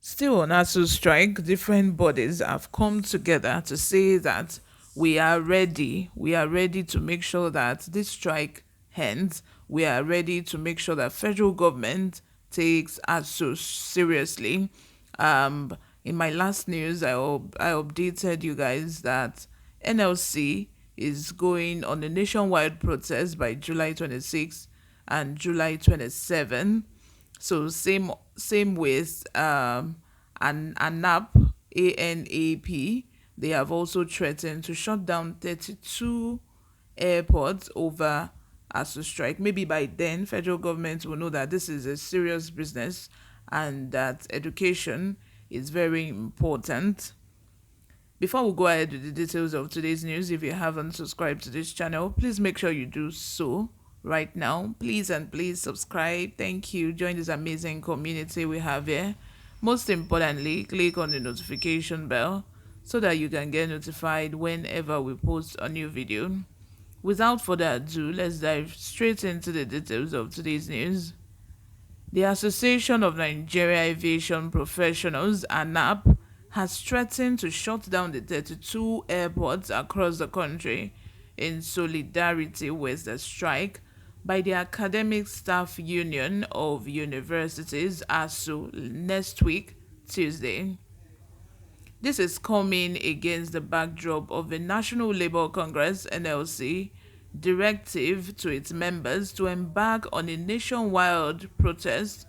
Still on ASU strike, different bodies have come together to say that we are ready. We are ready to make sure that this strike ends. We are ready to make sure that federal government takes ASU seriously. In my last news, I updated you guys that NLC is going on a nationwide protest by July 26th and July 27th. So same with an ANAP. They have also threatened to shut down 32 airports over ASU strike. Maybe by then federal government will know that this is a serious business and that education is very important. Before we go ahead with the details of today's news, if you haven't subscribed to this channel, please make sure you do so right now. Please and please subscribe. Thank you. Join this amazing community we have here. Most importantly, click on the notification bell so that you can get notified whenever we post a new video. Without further ado, let's dive straight into the details of today's news. The Association of Nigeria Aviation Professionals, ANAP, has threatened to shut down the 32 airports across the country in solidarity with the strike by the Academic Staff Union of Universities, ASU, next week, Tuesday. This is coming against the backdrop of the National Labour Congress (NLC) directive to its members to embark on a nationwide protest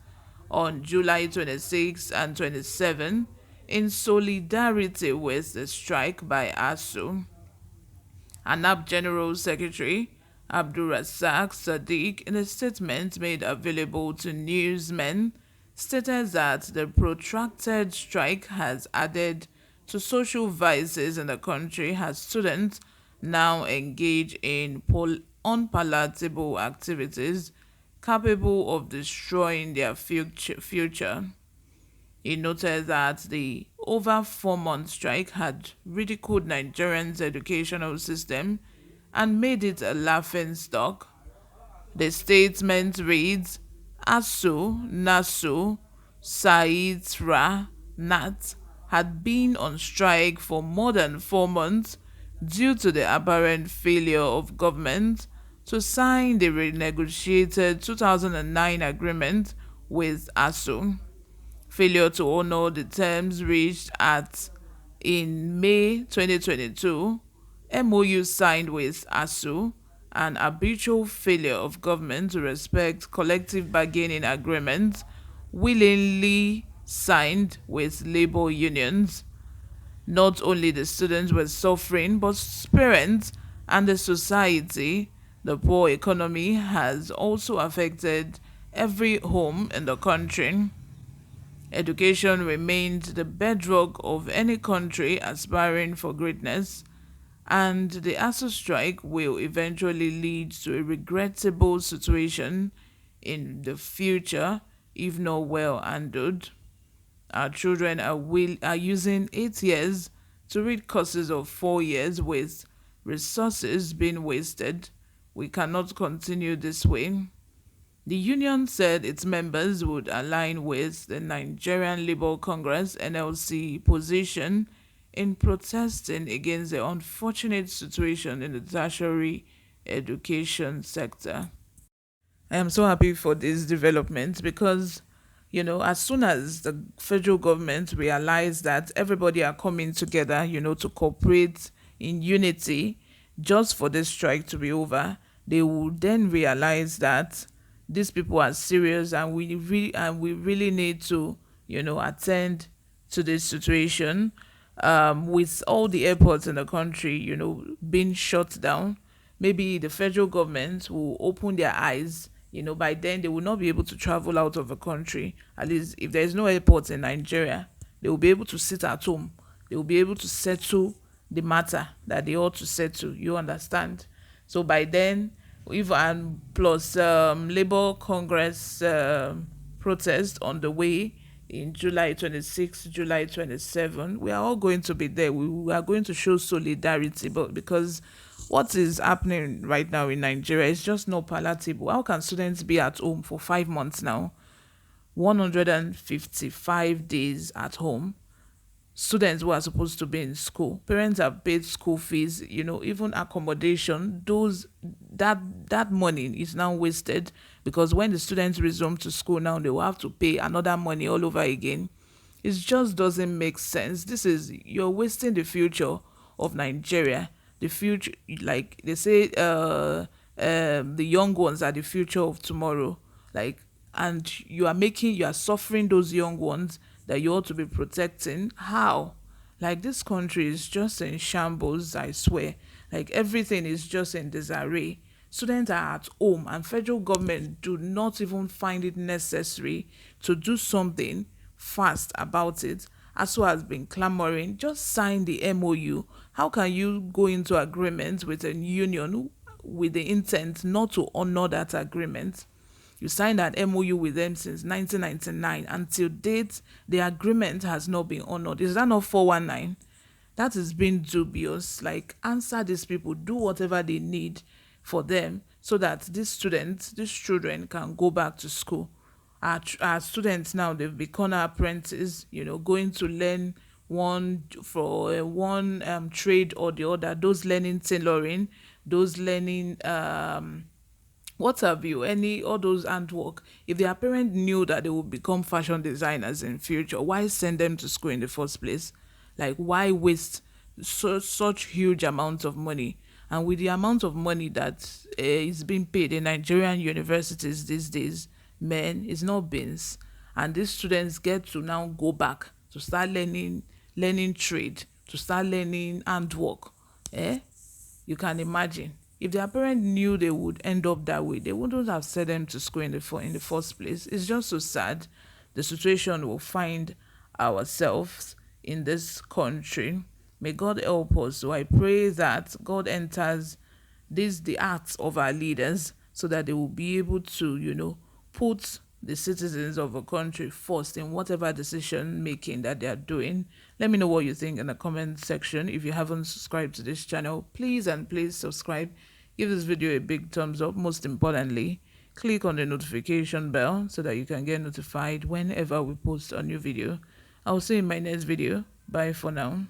on July 26 and 27 in solidarity with the strike by ASU. ANAP General Secretary Abdul Razak Sadiq, in a statement made available to newsmen, stated that the protracted strike has added to social vices in the country as students now engage in unpalatable activities capable of destroying their future. He noted that the over 4-month strike had ridiculed Nigerians' educational system and made it a laughing stock. The statement reads, ASU, NASU, Said Nat had been on strike for more than 4 months due to the apparent failure of government to sign the renegotiated 2009 agreement with ASU. Failure to honor the terms reached at in May 2022 MOU signed with ASU, an habitual failure of government to respect collective bargaining agreements willingly signed with labor unions. Not only the students were suffering, but parents and the society. The poor economy has also affected every home in the country. Education remains the bedrock of any country aspiring for greatness, and the ASU strike will eventually lead to a regrettable situation in the future if not well handled. Our children are using 8 years to read courses of 4 years with resources being wasted. We cannot continue this way. The union said its members would align with the Nigerian Labour Congress (NLC) position in protesting against the unfortunate situation in the tertiary education sector. I am so happy for this development because, as soon as the federal government realized that everybody are coming together, to cooperate in unity just for this strike to be over, they will then realize that these people are serious and we really need to, attend to this situation. With all the airports in the country, being shut down, maybe the federal government will open their eyes. By then they will not be able to travel out of the country. At least if there is no airport in Nigeria, they will be able to sit at home. They will be able to settle the matter that they ought to settle. You understand? So by then, even plus Labour Congress protest on the way in July 26, July 27, we are all going to be there. We are going to show solidarity, but because what is happening right now in Nigeria is just not palatable. How can students be at home for 5 months now 155 days at home. Students who are supposed to be in school, parents have paid school fees, even accommodation. That money is now wasted, because when the students resume to school now, they will have to pay another money all over again. It just doesn't make sense. This is, you're wasting the future of Nigeria. The future, like they say, the young ones are the future of tomorrow. Like, and you are suffering those young ones that you ought to be protecting. How? Like, this country is just in shambles, I swear. Like, everything is just in disarray. Students are at home, and federal government do not even find it necessary to do something fast about it. ASU has been clamoring, just sign the MOU. How can you go into agreement with a union with the intent not to honor that agreement? You signed an MOU with them since 1999. Until date, the agreement has not been honored. Is that not 419? That is being dubious. Like, answer these people, do whatever they need for them, so that these children can go back to school. Our students now, they've become apprentices, going to learn one trade or the other. Those learning tailoring, those learning what have you, any all those handwork. If their parent knew that they would become fashion designers in future, why send them to school in the first place? Like, why waste such huge amounts of money? And with the amount of money that is being paid in Nigerian universities these days, man, it's not beans. And these students get to now go back to start learning trade, to start learning handwork. You can imagine. If their parents knew they would end up that way, they wouldn't have sent them to school in the first place. It's just so sad, the situation we'll find ourselves in this country. May God help us. So I pray that God enters the hearts of our leaders, so that they will be able to, put the citizens of a country first in whatever decision making that they are doing. Let me know what you think in the comment section. If you haven't subscribed to this channel, please subscribe. Give this video a big thumbs up. Most importantly, click on the notification bell so that you can get notified whenever we post a new video. I'll see you in my next video. Bye for now.